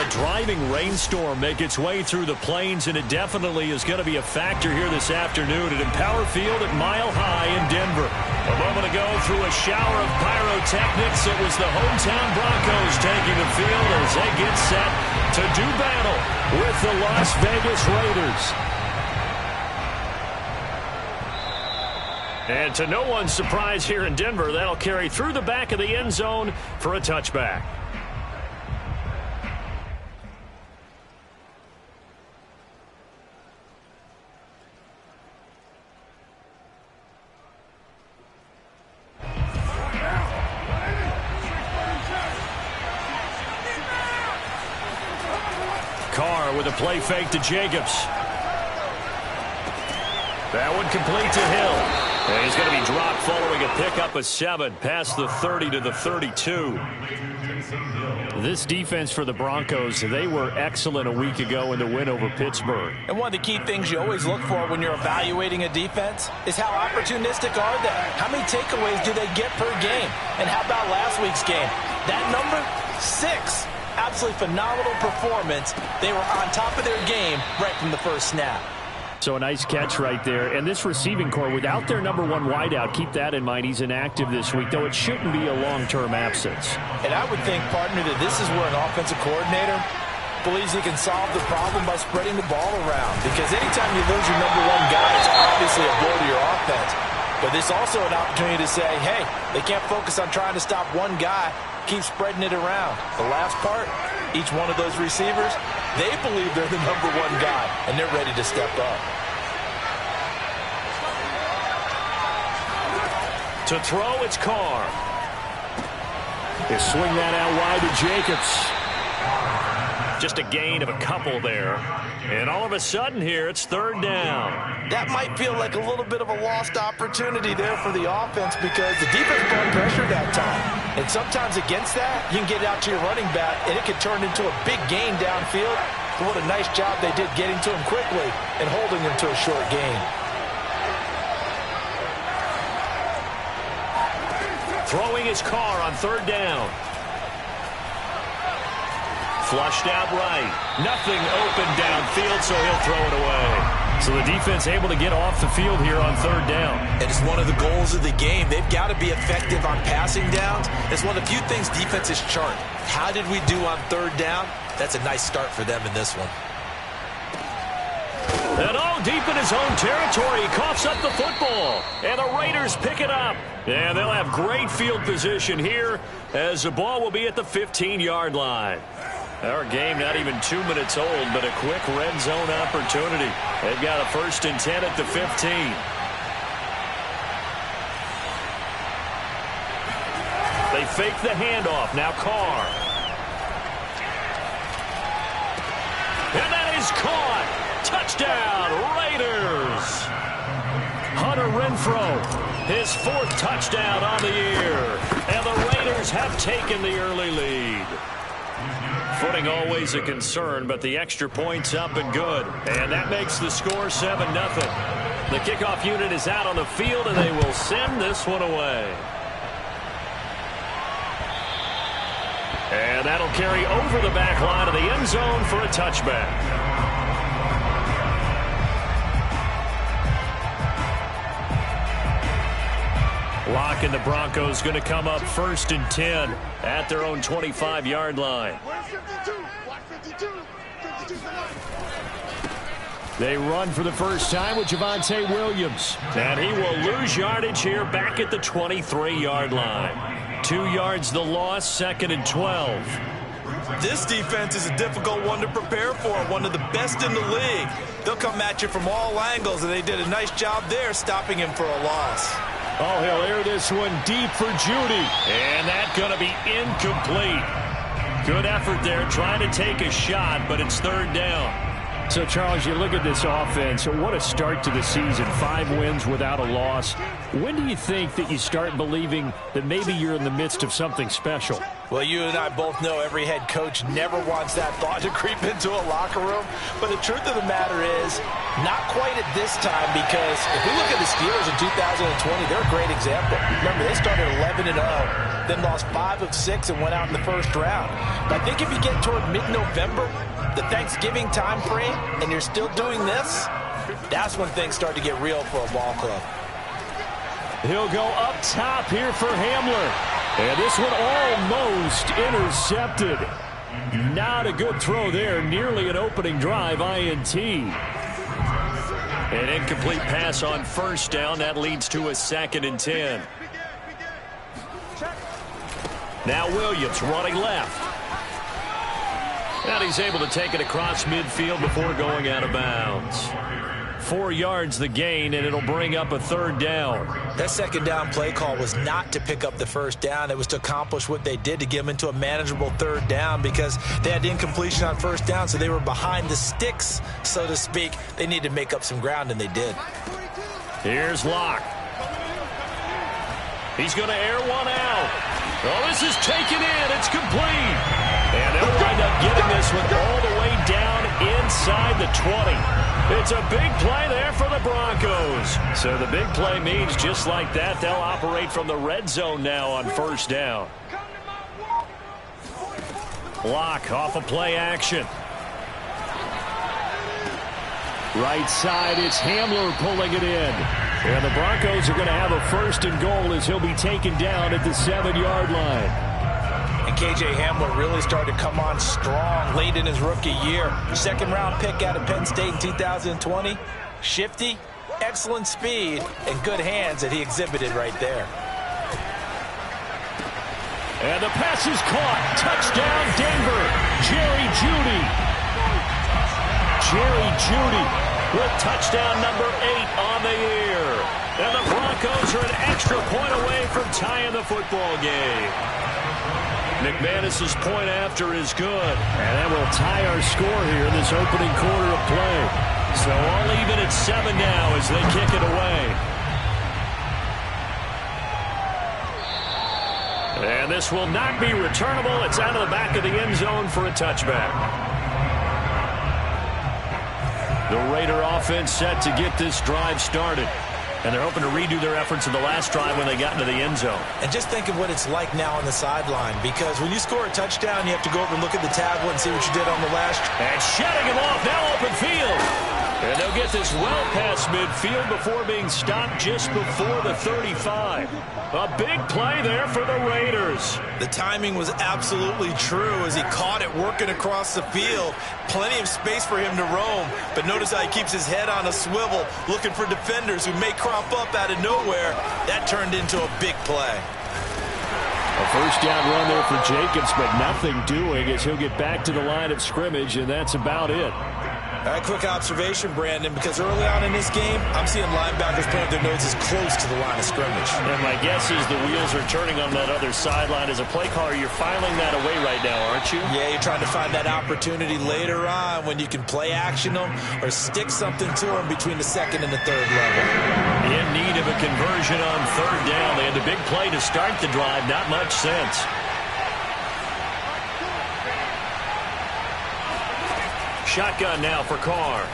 driving rainstorm make its way through the plains, and it definitely is going to be a factor here this afternoon at Empower Field at Mile High in Denver. A moment ago, through a shower of pyrotechnics, it was the hometown Broncos taking the field as they get set to do battle with the Las Vegas Raiders. And to no one's surprise here in Denver, that'll carry through the back of the end zone for a touchback. Carr with a play fake to Jacobs. That one complete to Hill. And he's going to be dropped following a pickup of 7 past the 30 to the 32. This defense for the Broncos, they were excellent a week ago in the win over Pittsburgh. And one of the key things you always look for when you're evaluating a defense is how opportunistic are they? How many takeaways do they get per game? And how about last week's game? That number, 6. Absolutely phenomenal performance. They were on top of their game right from the first snap. So a nice catch right there. And this receiving core, without their number 1 wideout, keep that in mind. He's inactive this week, though it shouldn't be a long-term absence. And I would think, partner, that this is where an offensive coordinator believes he can solve the problem by spreading the ball around. Because anytime you lose your number 1 guy, it's obviously a blow to your offense. But there's also an opportunity to say, hey, they can't focus on trying to stop one guy. Keep spreading it around. The last part, each one of those receivers, they believe they're the number 1 guy, and they're ready to step up. To throw, it's Carr. They swing that out wide to Jacobs. Just a gain of a couple there. And all of a sudden here, it's 3rd down. That might feel like a little bit of a lost opportunity there for the offense because the defense brought pressure that time. And sometimes against that, you can get out to your running back, and it can turn into a big gain downfield. But what a nice job they did getting to him quickly and holding him to a short gain. Throwing his Carr on 3rd down. Flushed out right. Nothing open downfield, so he'll throw it away. So the defense able to get off the field here on 3rd down. And it's one of the goals of the game. They've got to be effective on passing downs. It's one of the few things defenses chart. How did we do on 3rd down? That's a nice start for them in this one. And all deep in his own territory, he coughs up the football. And the Raiders pick it up. And they'll have great field position here as the ball will be at the 15-yard line. Our game not even 2 minutes old, but a quick red zone opportunity. They've got a 1st and 10 at the 15. They fake the handoff. Now Carr. And that is caught. Touchdown, Raiders. Hunter Renfrow, his 4th touchdown on the year. And the Raiders have taken the early lead. Footing always a concern, but the extra point's up and good. And that makes the score 7-0. The kickoff unit is out on the field, and they will send this one away. And that'll carry over the back line of the end zone for a touchback. Lock and the Broncos going to come up 1st and 10 at their own 25-yard line. They run for the first time with Javonte Williams. And he will lose yardage here back at the 23-yard line. 2 yards the loss, 2nd and 12. This defense is a difficult one to prepare for, one of the best in the league. They'll come at you from all angles, and they did a nice job there stopping him for a loss. Oh, he'll air this one deep for Judy. And that's going to be incomplete. Good effort there trying to take a shot, but it's 3rd down. So, Charles, you look at this offense, what a start to the season. 5 wins without a loss. When do you think that you start believing that maybe you're in the midst of something special? Well, you and I both know every head coach never wants that thought to creep into a locker room. But the truth of the matter is, not quite at this time, because if we look at the Steelers in 2020, they're a great example. Remember, they started 11-0. then lost 5 of 6 and went out in the first round. But I think if you get toward mid-November, the Thanksgiving time frame, and you're still doing this, that's when things start to get real for a ball club. He'll go up top here for Hamler. And this one almost intercepted. Not a good throw there. Nearly an opening drive INT. An incomplete pass on first down. That leads to a 2nd and 10. Now Williams running left. And he's able to take it across midfield before going out of bounds. 4 yards the gain, and it'll bring up a 3rd down. That 2nd down play call was not to pick up the 1st down. It was to accomplish what they did, to get them into a manageable 3rd down, because they had incompletion on 1st down, so they were behind the sticks, so to speak. They needed to make up some ground, and they did. Here's Locke. He's going to air one out. Oh, this is taken in. It's complete. And they'll wind up getting this one all the way down inside the 20. It's a big play there for the Broncos. So the big play means just like that, they'll operate from the red zone now on 1st down. Locke off of play action. Right side, it's Hamler pulling it in. And the Broncos are going to have a 1st and goal as he'll be taken down at the 7-yard line. And K.J. Hamler really started to come on strong late in his rookie year. 2nd-round pick out of Penn State in 2020. Shifty, excellent speed, and good hands that he exhibited right there. And the pass is caught. Touchdown, Denver. Jerry Jeudy. Jerry Jeudy with touchdown number 8 on the year. And the Broncos are an extra point away from tying the football game. McManus's point after is good. And that will tie our score here in this opening quarter of play. So all even at 7 now as they kick it away. And this will not be returnable. It's out of the back of the end zone for a touchback. The Raider offense set to get this drive started. And they're hoping to redo their efforts in the last drive when they got into the end zone. And just think of what it's like now on the sideline, because when you score a touchdown, you have to go over and look at the tablet and see what you did on the last. And shutting him off, now open field. And they'll get this well past midfield before being stopped just before the 35. A big play there for the Raiders. The timing was absolutely true as he caught it working across the field. Plenty of space for him to roam, but notice how he keeps his head on a swivel, looking for defenders who may crop up out of nowhere. That turned into a big play. A 1st down run there for Jacobs, but nothing doing as he'll get back to the line of scrimmage, and that's about it. All right, quick observation, Brandon, because early on in this game, I'm seeing linebackers putting their noses close to the line of scrimmage. And my guess is the wheels are turning on that other sideline. As a play caller, you're filing that away right now, aren't you? Yeah, you're trying to find that opportunity later on when you can play action them or stick something to them between the 2nd and the 3rd level. In need of a conversion on 3rd down. They had the big play to start the drive. Not much sense. Shotgun now for Carr.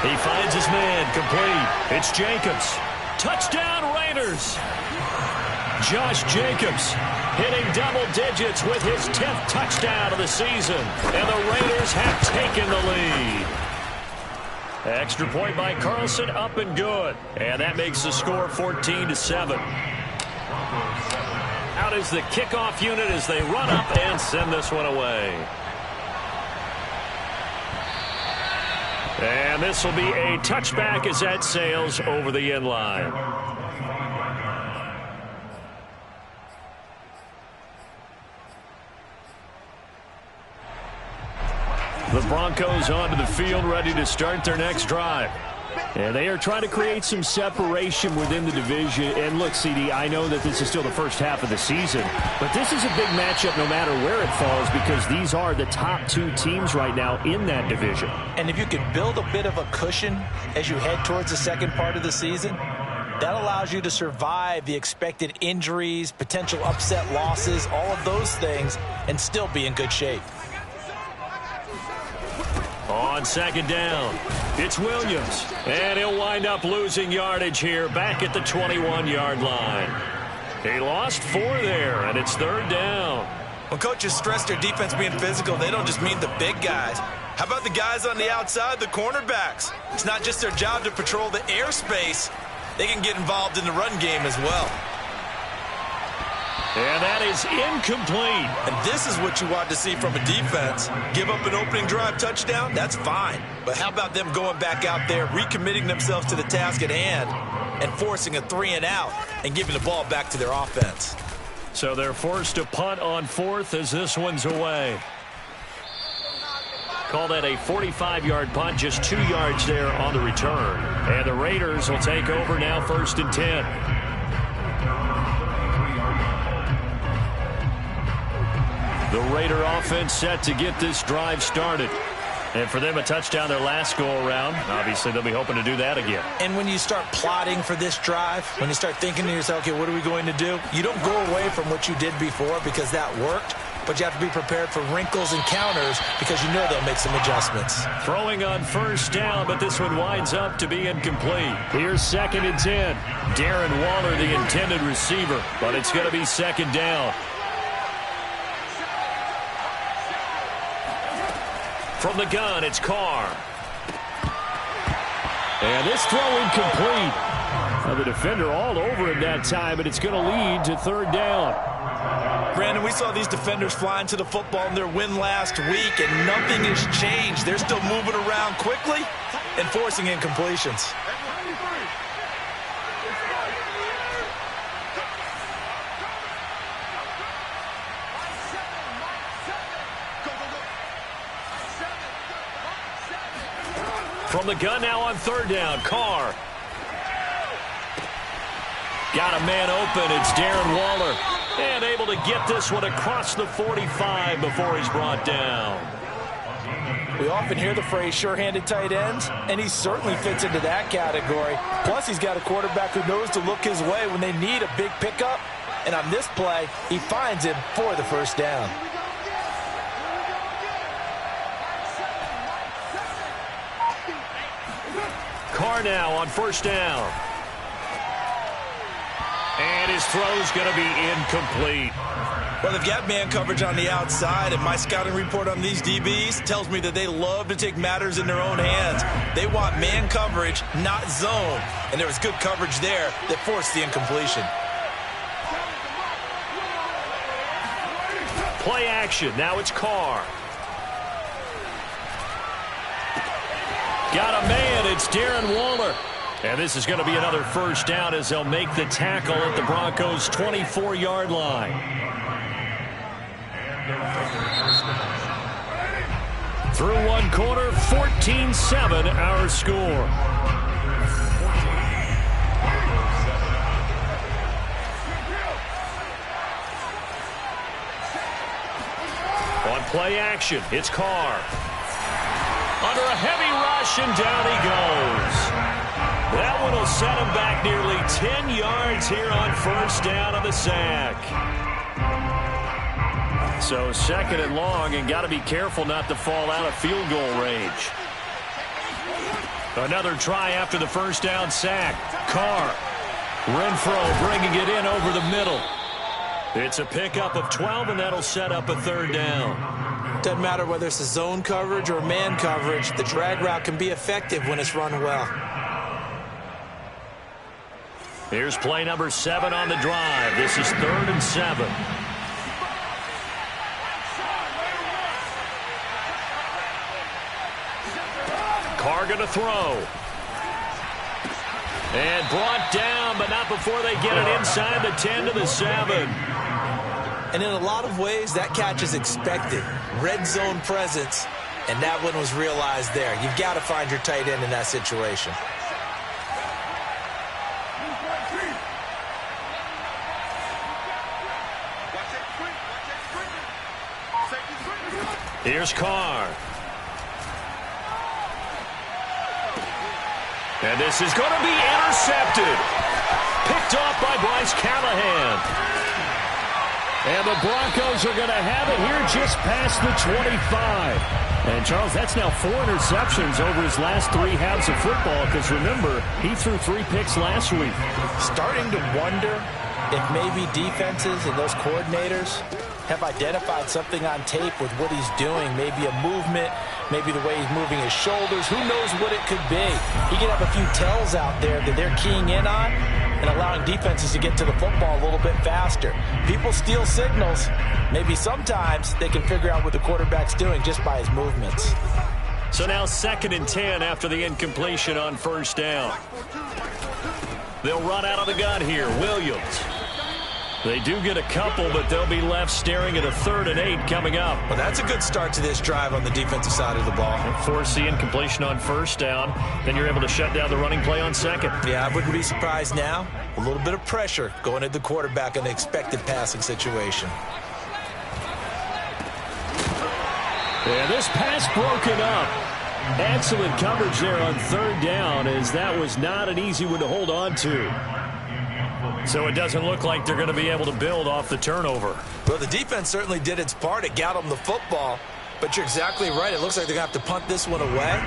He finds his man, complete. It's Jacobs. Touchdown Raiders. Josh Jacobs hitting double digits with his 10th touchdown of the season. And the Raiders have taken the lead. Extra point by Carlson, up and good. And that makes the score 14-7. Out is the kickoff unit as they run up and send this one away. And this will be a touchback as that sails over the end line. The Broncos onto the field, ready to start their next drive. And they are trying to create some separation within the division. And look, CD, I know that this is still the first half of the season, but this is a big matchup no matter where it falls, because these are the top 2 teams right now in that division. And if you can build a bit of a cushion as you head towards the second part of the season, that allows you to survive the expected injuries, potential upset losses, all of those things, and still be in good shape. On second down, it's Williams. And he'll wind up losing yardage here back at the 21-yard line. He lost 4 there, and it's third down. When coaches stress their defense being physical, they don't just mean the big guys. How about the guys on the outside, the cornerbacks? It's not just their job to patrol the airspace. They can get involved in the run game as well. And that is incomplete. And this is what you want to see from a defense. Give up an opening drive touchdown, that's fine. But how about them going back out there, recommitting themselves to the task at hand, and forcing a 3-and-out and giving the ball back to their offense? So they're forced to punt on 4th as this one's away. Call that a 45-yard punt, just 2 yards there on the return. And the Raiders will take over now, 1st and 10. The Raider offense set to get this drive started. And for them, a touchdown their last go-around. Obviously, they'll be hoping to do that again. And when you start plotting for this drive, when you start thinking to yourself, okay, what are we going to do? You don't go away from what you did before because that worked. But you have to be prepared for wrinkles and counters because you know they'll make some adjustments. Throwing on 1st down, but this one winds up to be incomplete. Here's 2nd and 10. Darren Waller, the intended receiver, but it's going to be 2nd down. From the gun, it's Carr. And this throw incomplete. Now the defender all over him that time, and it's going to lead to 3rd down. Brandon, we saw these defenders flying to the football in their win last week, and nothing has changed. They're still moving around quickly and forcing incompletions. From the gun now on 3rd down, Carr. Got a man open, it's Darren Waller. And able to get this one across the 45 before he's brought down. We often hear the phrase sure-handed tight ends, and he certainly fits into that category. Plus, he's got a quarterback who knows to look his way when they need a big pickup. And on this play, he finds him for the 1st down. Carr now on 1st down. And his throw's going to be incomplete. Well, they've got man coverage on the outside, and my scouting report on these DBs tells me that they love to take matters in their own hands. They want man coverage, not zone. And there was good coverage there that forced the incompletion. Play action. Now it's Carr. Got a man. It's Darren Waller. And this is going to be another 1st down as they'll make the tackle at the Broncos' 24-yard line. Through one quarter, 14-7 our score. On play action, it's Carr. Under a heavy rush, and down he goes. That one will set him back nearly 10 yards here on 1st down on the sack. So 2nd and long, and got to be careful not to fall out of field goal range. Another try after the 1st down sack. Carr. Renfro bringing it in over the middle. It's a pickup of 12, and that'll set up a 3rd down. Doesn't matter whether it's a zone coverage or man coverage, the drag route can be effective when it's run well. Here's play number 7 on the drive. This is 3rd and 7. Carr going to throw. And brought down, but not before they get it inside the 10 to the 7. And in a lot of ways, that catch is expected. Red zone presence, and that one was realized there. You've got to find your tight end in that situation. Here's Carr. And this is going to be intercepted. Picked off by Bryce Callahan. And the Broncos are going to have it here just past the 25. And, Charles, that's now 4 interceptions over his last 3 halves of football because, remember, he threw 3 picks last week. Starting to wonder if maybe defenses and those coordinators have identified something on tape with what he's doing. Maybe a movement, maybe the way he's moving his shoulders. Who knows what it could be? He could have a few tells out there that they're keying in on and allowing defenses to get to the football a little bit faster. People steal signals. Maybe sometimes they can figure out what the quarterback's doing just by his movements. So now 2nd and 10 after the incompletion on 1st down. They'll run out of the gun here. Williams. They do get a couple, but they'll be left staring at a 3rd and 8 coming up. Well, that's a good start to this drive on the defensive side of the ball. Force the incompletion on 1st down. Then you're able to shut down the running play on 2nd. Yeah, I wouldn't be surprised now. A little bit of pressure going at the quarterback in an expected passing situation. And this pass broken up. Excellent coverage there on 3rd down, as that was not an easy one to hold on to. So it doesn't look like they're going to be able to build off the turnover. Well, the defense certainly did its part. It got them the football. But you're exactly right. It looks like they're going to have to punt this one away.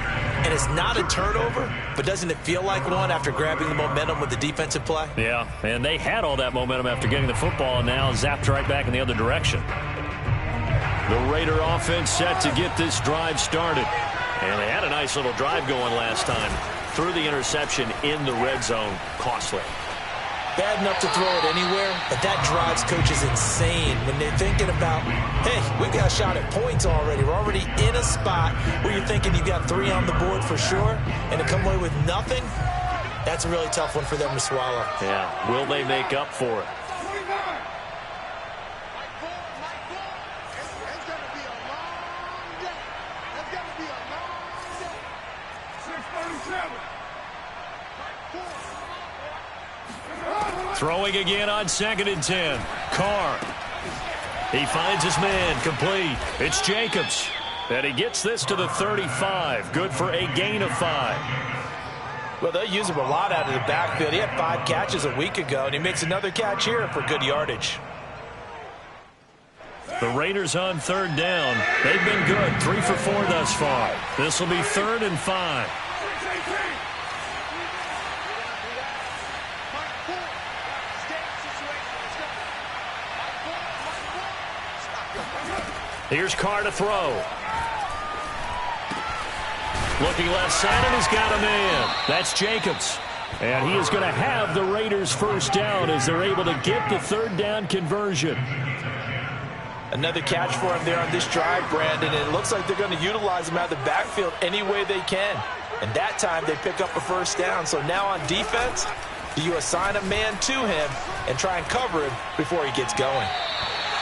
And it's not a turnover, but doesn't it feel like one after grabbing the momentum with the defensive play? Yeah, and they had all that momentum after getting the football and now zapped right back in the other direction. The Raider offense set to get this drive started. And they had a nice little drive going last time. Threw the interception in the red zone. Costly. Bad enough to throw it anywhere, but that drives coaches insane when they're thinking about, hey, we've got a shot at points already. We're already in a spot where you're thinking you've got 3 on the board for sure, and to come away with nothing, that's a really tough one for them to swallow. Yeah, will they make up for it? Throwing again on 2nd and 10. Carr. He finds his man. Complete. It's Jacobs. And he gets this to the 35. Good for a gain of 5. Well, they'll use him a lot out of the backfield. He had 5 catches a week ago, and he makes another catch here for good yardage. The Raiders on 3rd down. They've been good. 3 for 4 thus far. This will be 3rd and 5. Here's Carr to throw. Looking left side, and he's got a man. That's Jacobs. And he is going to have the Raiders' 1st down as they're able to get the 3rd down conversion. Another catch for him there on this drive, Brandon. And it looks like they're going to utilize him out of the backfield any way they can. And that time they pick up a 1st down. So now on defense, do you assign a man to him and try and cover him before he gets going?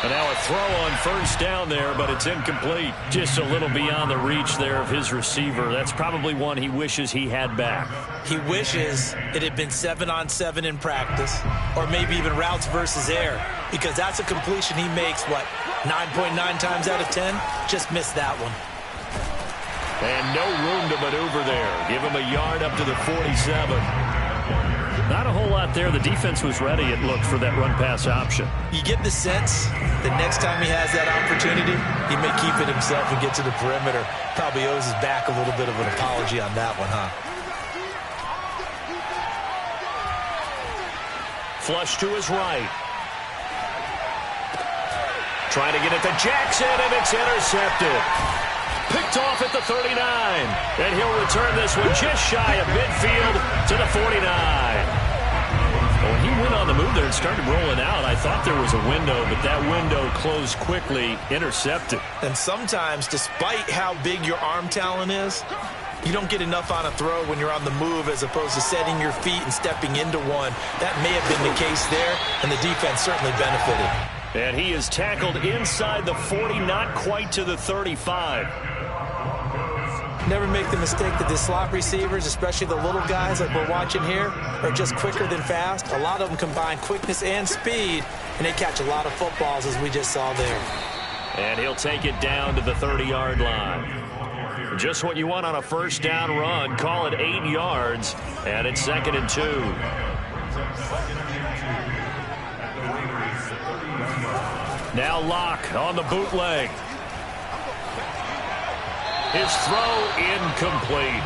And now a throw on 1st down there, but it's incomplete. Just a little beyond the reach there of his receiver. That's probably one he wishes he had back. He wishes it had been 7-on-7 in practice, or maybe even routes versus air, because that's a completion he makes, 9.9 times out of 10? Just missed that one. And no room to maneuver there. Give him a yard up to the 47. Not a whole lot there. The defense was ready, it looked, for that run-pass option. You get the sense that next time he has that opportunity, he may keep it himself and get to the perimeter. Probably owes his back a little bit of an apology on that one, huh? Flush to his right. Trying to get it to Jackson, and it's intercepted. Picked off at the 39. And he'll return this one just shy of midfield to the 49. When he went on the move there and started rolling out, I thought there was a window, but that window closed quickly, intercepted. And sometimes, despite how big your arm talent is, you don't get enough on a throw when you're on the move as opposed to setting your feet and stepping into one. That may have been the case there, and the defense certainly benefited. And he is tackled inside the 40, not quite to the 35. Never make the mistake that the slot receivers, especially the little guys like we're watching here, are just quicker than fast. A lot of them combine quickness and speed, and they catch a lot of footballs, as we just saw there. And he'll take it down to the 30-yard line. Just what you want on a 1st down run. Call it 8 yards, and it's 2nd and 2. Now Locke on the bootleg. His throw incomplete.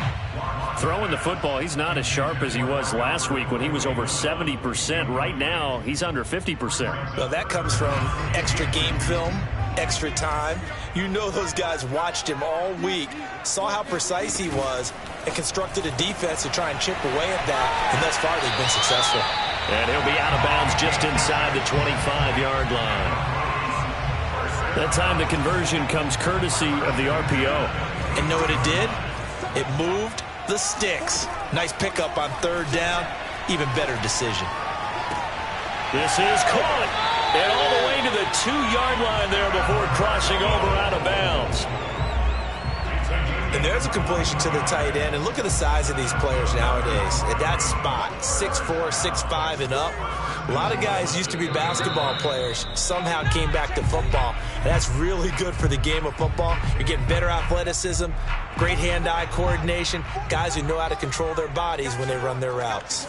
Throwing the football, he's not as sharp as he was last week when he was over 70%. Right now, he's under 50%. Well, that comes from extra game film, extra time. You know those guys watched him all week, saw how precise he was, and constructed a defense to try and chip away at that, and thus far they've been successful. And he'll be out of bounds just inside the 25-yard line. That time the conversion comes courtesy of the RPO. And know what it did? It moved the sticks. Nice pickup on third down. Even better decision. This is caught. And all the way to the 2-yard line there before crossing over out of bounds. And there's a completion to the tight end. And look at the size of these players nowadays. At that spot, 6'4", 6'5", and up. A lot of guys used to be basketball players, somehow came back to football. And that's really good for the game of football. You're getting better athleticism, great hand-eye coordination, guys who know how to control their bodies when they run their routes.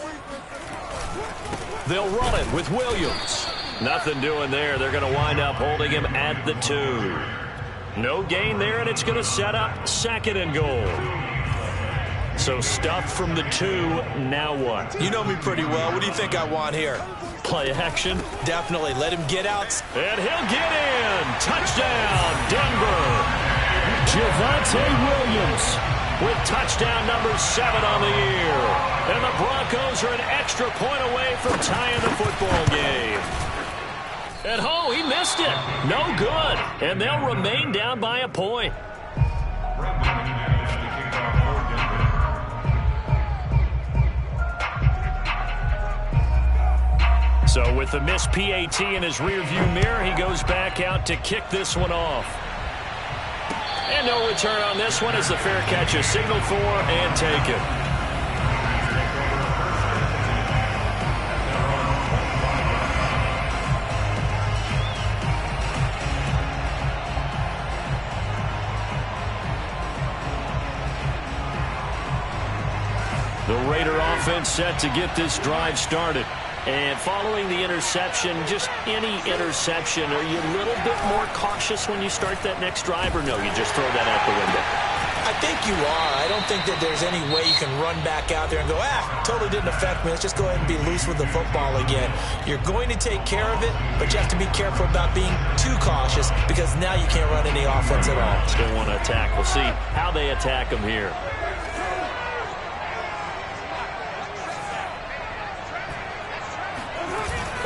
They'll run it with Williams. Nothing doing there. They're going to wind up holding him at the 2. No gain there, and it's going to set up 2nd and goal. So stuffed from the 2, now what? You know me pretty well. What do you think I want here? Play action? Definitely. Let him get out. And he'll get in. Touchdown, Denver. Javonte Williams with touchdown number 7 on the year. And the Broncos are an extra point away from tying the football game. And oh, he missed it. No good. And they'll remain down by a point. So with the missed PAT in his rearview mirror, he goes back out to kick this one off. And no return on this one as the fair catch is signaled for and taken. The Raider offense set to get this drive started. And following the interception, just any interception, are you a little bit more cautious when you start that next drive, or no, you just throw that out the window? I think you are. I don't think that there's any way you can run back out there and go, totally didn't affect me. Let's just go ahead and be loose with the football again. You're going to take care of it, but you have to be careful about being too cautious because now you can't run any offense at all. Still want to attack. We'll see how they attack them here.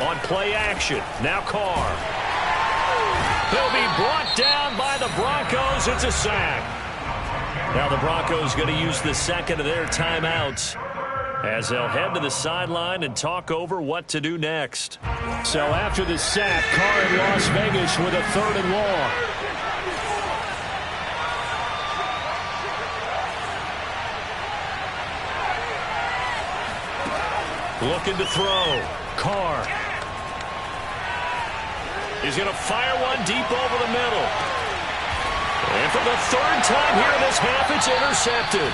On play action, now Carr. He'll be brought down by the Broncos. It's a sack. Now the Broncos going to use the second of their timeouts as they'll head to the sideline and talk over what to do next. So after the sack, Carr in Las Vegas with a 3rd and long. Looking to throw. Carr. He's going to fire one deep over the middle. And for the 3rd time here in this half, it's intercepted.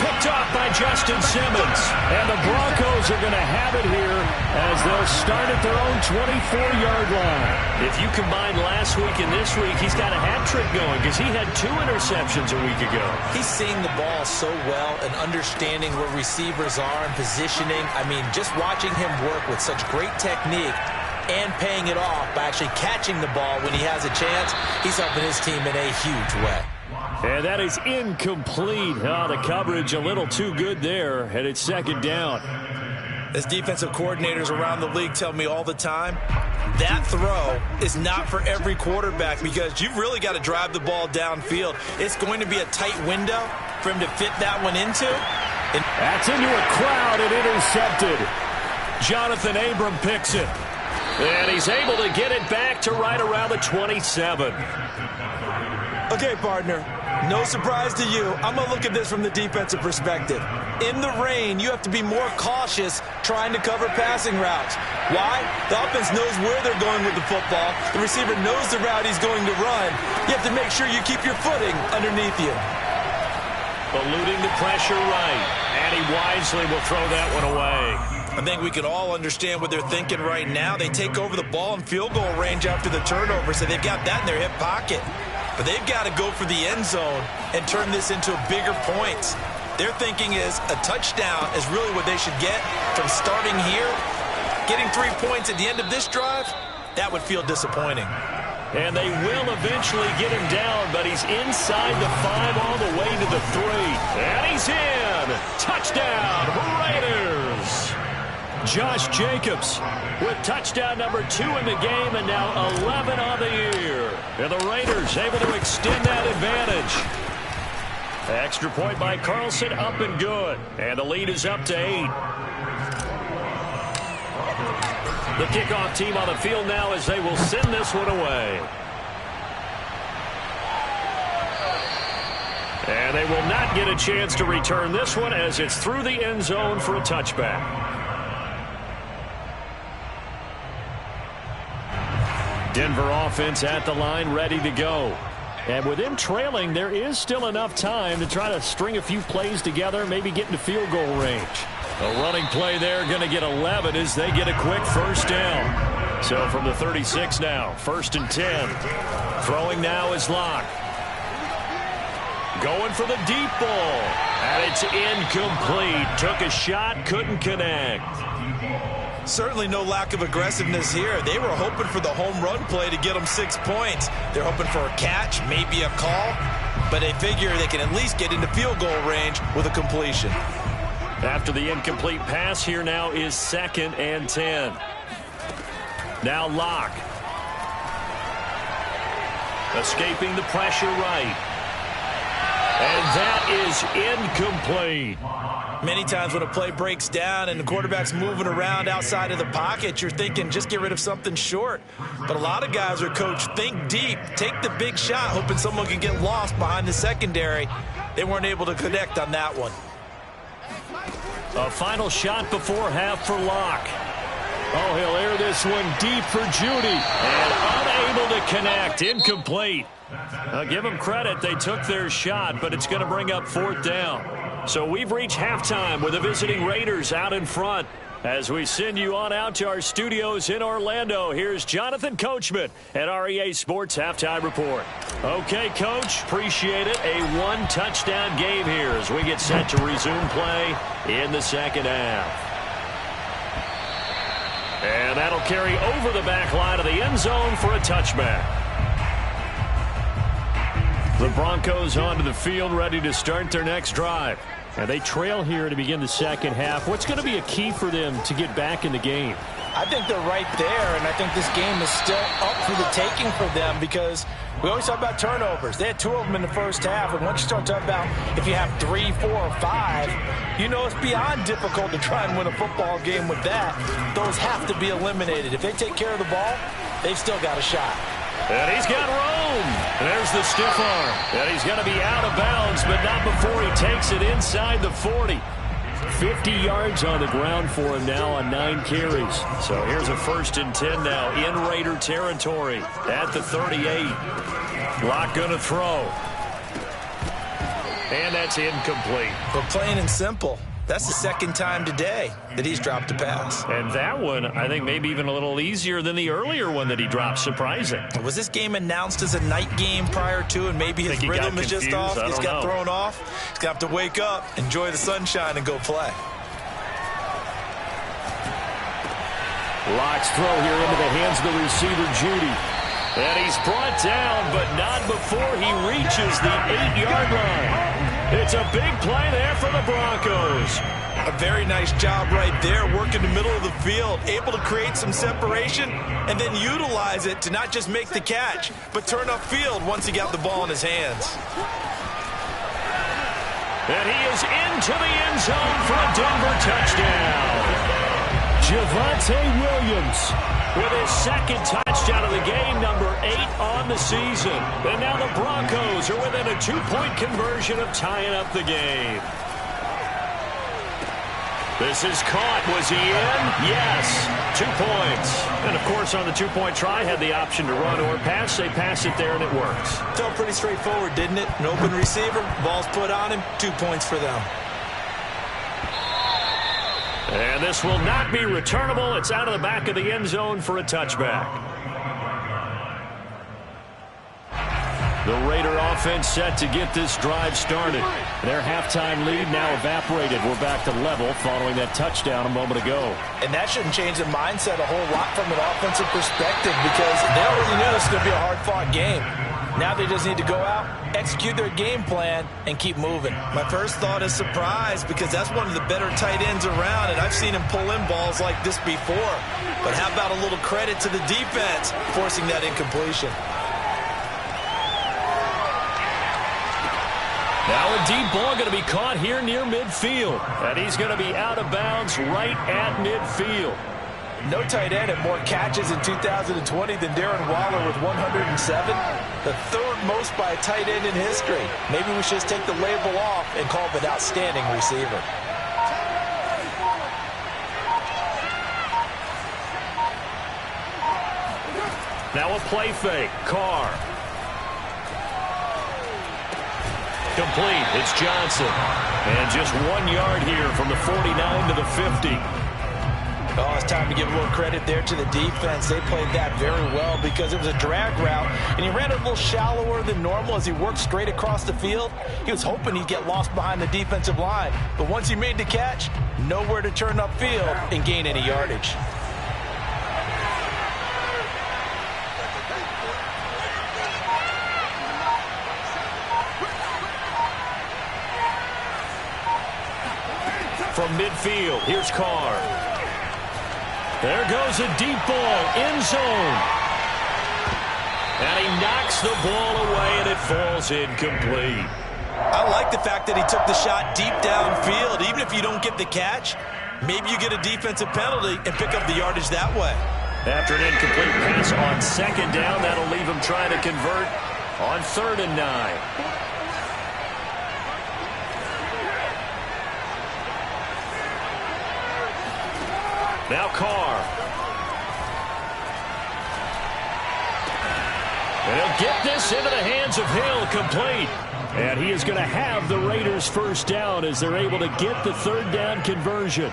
Picked up by Justin Simmons. And the Broncos are going to have it here as they'll start at their own 24-yard line. If you combine last week and this week, he's got a hat trick going because he had 2 interceptions a week ago. He's seeing the ball so well and understanding where receivers are and positioning. I mean, just watching him work with such great technique and paying it off by actually catching the ball when he has a chance, he's helping his team in a huge way. And that is incomplete. Oh, the coverage a little too good there, and it's 2nd down. As defensive coordinators around the league tell me all the time, that throw is not for every quarterback because you've really got to drive the ball downfield. It's going to be a tight window for him to fit that one into. And that's into a crowd and intercepted. Jonathan Abram picks it. And he's able to get it back to right around the 27. Okay, partner, no surprise to you. I'm going to look at this from the defensive perspective. In the rain, you have to be more cautious trying to cover passing routes. Why? The offense knows where they're going with the football. The receiver knows the route he's going to run. You have to make sure you keep your footing underneath you. Eluding the pressure right. And he wisely will throw that one away. I think we can all understand what they're thinking right now. They take over the ball in field goal range after the turnover, so they've got that in their hip pocket. But they've got to go for the end zone and turn this into bigger points. Their thinking is a touchdown is really what they should get from starting here. Getting 3 points at the end of this drive, that would feel disappointing. And they will eventually get him down, but he's inside the 5 all the way to the 3. And he's in. Touchdown, Raiders. Josh Jacobs with touchdown number 2 in the game and now 11 on the year. And the Raiders able to extend that advantage. Extra point by Carlson, up and good. And the lead is up to 8. The kickoff team on the field now as they will send this one away. And they will not get a chance to return this one as it's through the end zone for a touchback. Denver offense at the line, ready to go. And with them trailing, there is still enough time to try to string a few plays together, maybe get into field goal range. A running play there, going to get 11 as they get a quick first down. So from the 36 now, 1st and 10. Throwing now is Locke. Going for the deep ball. And it's incomplete. Took a shot, couldn't connect. Certainly no lack of aggressiveness here. They were hoping for the home run play to get them 6 points. They're hoping for a catch, maybe a call, but they figure they can at least get into field goal range with a completion. After the incomplete pass, here now is 2nd and 10. Now Locke. Escaping the pressure right. And that is incomplete. Many times when a play breaks down and the quarterback's moving around outside of the pocket, you're thinking just get rid of something short. But a lot of guys are coached, think deep, take the big shot, hoping someone can get lost behind the secondary. They weren't able to connect on that one. A final shot before half for Locke. Oh, he'll air this one deep for Judy. And unable to connect. Incomplete. I'll give them credit. They took their shot, but it's going to bring up 4th down. So we've reached halftime with the visiting Raiders out in front. As we send you on out to our studios in Orlando, here's Jonathan Coachman at REA Sports Halftime Report. Okay, Coach, appreciate it. A 1-touchdown game here as we get set to resume play in the second half. And that'll carry over the back line of the end zone for a touchback. The Broncos onto the field, ready to start their next drive. And they trail here to begin the second half. What's going to be a key for them to get back in the game? I think they're right there, and I think this game is still up for the taking for them because we always talk about turnovers. They had 2 of them in the first half, and once you start talking about if you have 3, 4, or 5, you know it's beyond difficult to try and win a football game with that. Those have to be eliminated. If they take care of the ball, they've still got a shot. And he's got room. There's the stiff arm. And he's going to be out of bounds, but not before he takes it inside the 40. 50 yards on the ground for him now on 9 carries. So here's a 1st and 10 now in Raider territory at the 38. Locke going to throw. And that's incomplete. But plain and simple, that's the 2nd time today that he's dropped a pass. And that one, I think, maybe even a little easier than the earlier one that he dropped. Surprising. Was this game announced as a night game prior to, and maybe his rhythm is just off? He's got thrown off. He's going to have to wake up, enjoy the sunshine, and go play. Locke's throw here into the hands of the receiver, Judy. And he's brought down, but not before he reaches the 8-yard line. It's a big play there for the Broncos. A very nice job right there, working the middle of the field, able to create some separation and then utilize it to not just make the catch, but turn upfield once he got the ball in his hands. And he is into the end zone for a Denver touchdown. Javonte Williams with his 2nd touchdown of the game, number 8 on the season. And now the Broncos are within a 2-point conversion of tying up the game. This is caught. Was he in? Yes. 2 points. And, of course, on the 2-point try, had the option to run or pass. They pass it there, and it works. Felt pretty straightforward, didn't it? An open receiver, ball's put on him, 2 points for them. And this will not be returnable. It's out of the back of the end zone for a touchback. The Raider offense set to get this drive started. Their halftime lead now evaporated. We're back to level following that touchdown a moment ago. And that shouldn't change the mindset a whole lot from an offensive perspective because they already knew this was going to be a hard-fought game. Now they just need to go out, execute their game plan, and keep moving. My first thought is surprise because that's one of the better tight ends around, and I've seen him pull in balls like this before. But how about a little credit to the defense forcing that incompletion? Now a deep ball going to be caught here near midfield. And he's going to be out of bounds right at midfield. No tight end had more catches in 2020 than Darren Waller with 107. The third most by a tight end in history. Maybe we should just take the label off and call him an outstanding receiver. Now a play fake. Carr. Complete. It's Johnson. And just 1 yard here from the 49 to the 50. Oh, it's time to give a little credit there to the defense. They played that very well because it was a drag route, and he ran it a little shallower than normal as he worked straight across the field. He was hoping he'd get lost behind the defensive line, but once he made the catch, nowhere to turn upfield and gain any yardage. From midfield, here's Carr. There goes a deep ball, end zone. And he knocks the ball away, and it falls incomplete. I like the fact that he took the shot deep downfield. Even if you don't get the catch, maybe you get a defensive penalty and pick up the yardage that way. After an incomplete pass on second down, that'll leave him trying to convert on 3rd and 9. Now Carr. And he'll get this into the hands of Hill, complete. And he is going to have the Raiders first down as they're able to get the 3rd down conversion.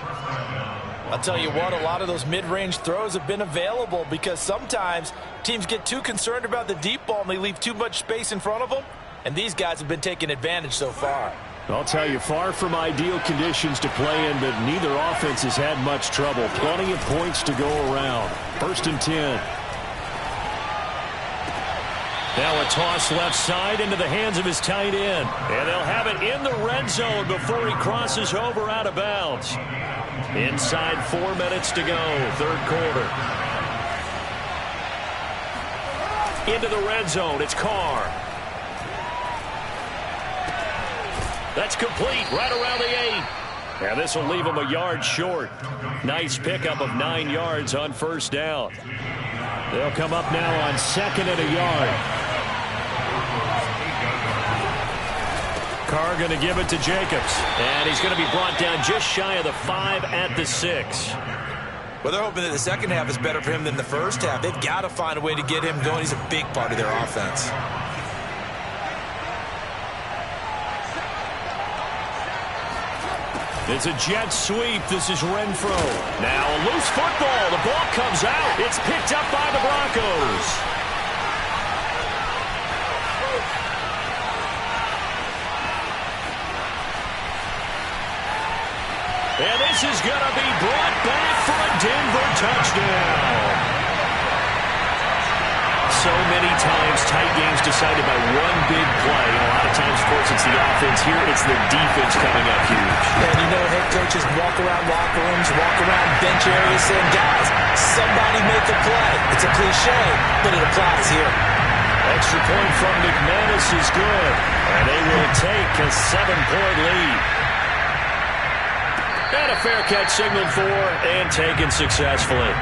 I'll tell you what, a lot of those mid-range throws have been available because sometimes teams get too concerned about the deep ball and they leave too much space in front of them. And these guys have been taking advantage so far. I'll tell you, far from ideal conditions to play in, but neither offense has had much trouble. Plenty of points to go around. 1st and 10. Now a toss left side into the hands of his tight end. And they'll have it in the red zone before he crosses over out of bounds. Inside 4 minutes to go, 3rd quarter. Into the red zone, it's Carr. That's complete right around the 8. And this will leave him a yard short. Nice pickup of 9 yards on 1st down. They'll come up now on 2nd and a yard. Carr going to give it to Jacobs. And he's going to be brought down just shy of the 5 at the 6. Well, they're hoping that the second half is better for him than the first half. They've got to find a way to get him going. He's a big part of their offense. It's a jet sweep. This is Renfro. Now a loose football. The ball comes out. It's picked up by the Broncos. And this is going to be brought back for a Denver touchdown. So many times tight games decided by one big play. And a lot of times, of course, it's the offense. Here, it's the defense coming up huge. And you know head coaches walk around locker rooms, walk around bench areas saying, guys, somebody make a play. It's a cliche, but it applies here. Extra point from McManus is good. And they will take a 7-point lead. And a fair catch signaled for and taken successfully.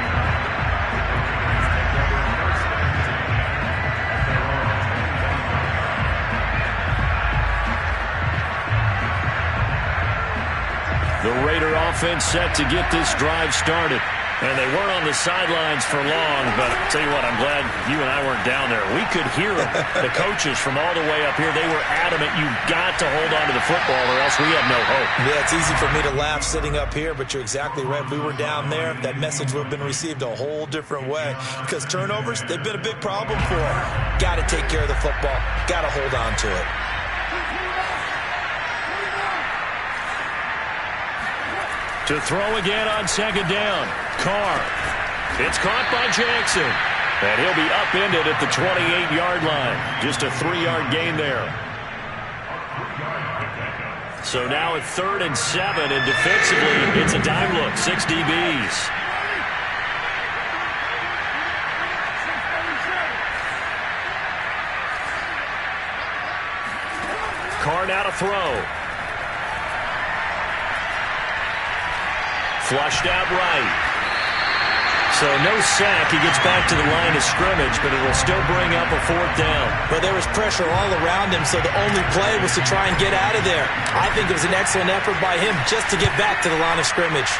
The Raider offense set to get this drive started. And they weren't on the sidelines for long, but I'll tell you what, I'm glad you and I weren't down there. We could hear the coaches from all the way up here. They were adamant, you've got to hold on to the football or else we have no hope. Yeah, it's easy for me to laugh sitting up here, but you're exactly right. If we were down there, that message would have been received a whole different way. Because turnovers, they've been a big problem for them. Got to take care of the football. Got to hold on to it. To throw again on second down. Carr. It's caught by Jackson. And he'll be upended at the 28-yard line. Just a 3-yard gain there. So now at 3rd and 7, and defensively, it's a dime look. 6 DBs. Carr now to throw. Flushed out right. So no sack. He gets back to the line of scrimmage, but it'll still bring up a 4th down. But there was pressure all around him, so the only play was to try and get out of there. I think it was an excellent effort by him just to get back to the line of scrimmage.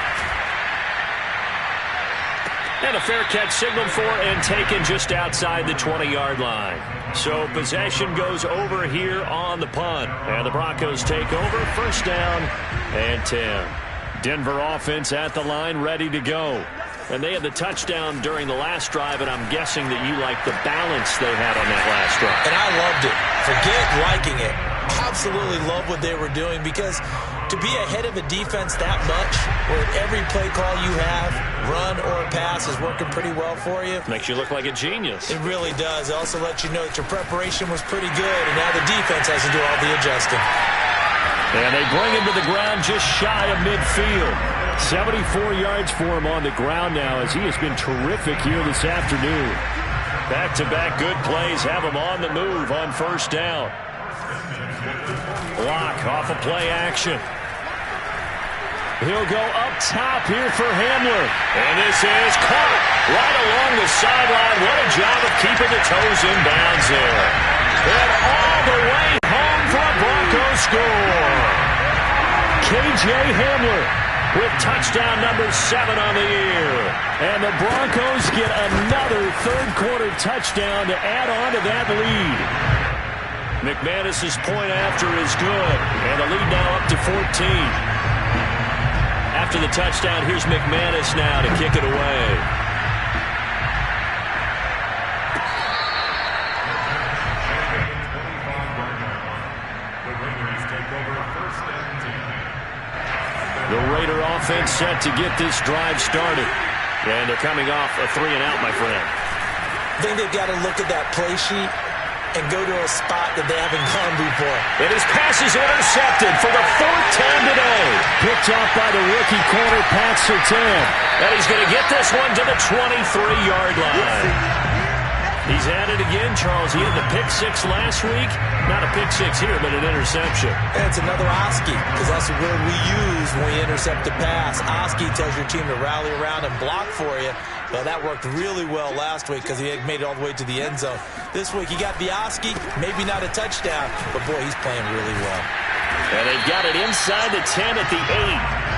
And a fair catch signaled for and taken just outside the 20-yard line. So possession goes over here on the punt. And the Broncos take over. 1st down and 10. Denver offense at the line, ready to go. And they had the touchdown during the last drive, and I'm guessing that you like the balance they had on that last drive. And I loved it. Forget liking it. Absolutely love what they were doing, because to be ahead of a defense that much, where every play call you have, run or pass, is working pretty well for you. Makes you look like a genius. It really does. It also lets you know that your preparation was pretty good, and now the defense has to do all the adjusting. And they bring him to the ground just shy of midfield. 74 yards for him on the ground now, as he has been terrific here this afternoon. Back-to-back good plays have him on the move on 1st down. Block off of play action. He'll go up top here for Hamler. And this is caught right along the sideline. What a job of keeping the toes in bounds there. And all the way home for a Broncos score. K.J. Hamler with touchdown number 7 on the year. And the Broncos get another 3rd-quarter touchdown to add on to that lead. McManus's point after is good. And the lead now up to 14. After the touchdown, here's McManus now to kick it away. The Raider offense set to get this drive started. And they're coming off a 3-and-out, my friend. I think they've got to look at that play sheet and go to a spot that they haven't gone before. And his pass is intercepted for the 4th time today. Picked off by the rookie corner, Pat Surtain. And he's going to get this one to the 23-yard line. He's at it again, Charles. He had the pick 6 last week. Not a pick 6 here, but an interception. And it's another Oski, because that's the word we use when we intercept a pass. Oski tells your team to rally around and block for you. Well, that worked really well last week because he had made it all the way to the end zone. This week he got the Oski, maybe not a touchdown, but boy, he's playing really well. And they've got it inside the 10 at the 8.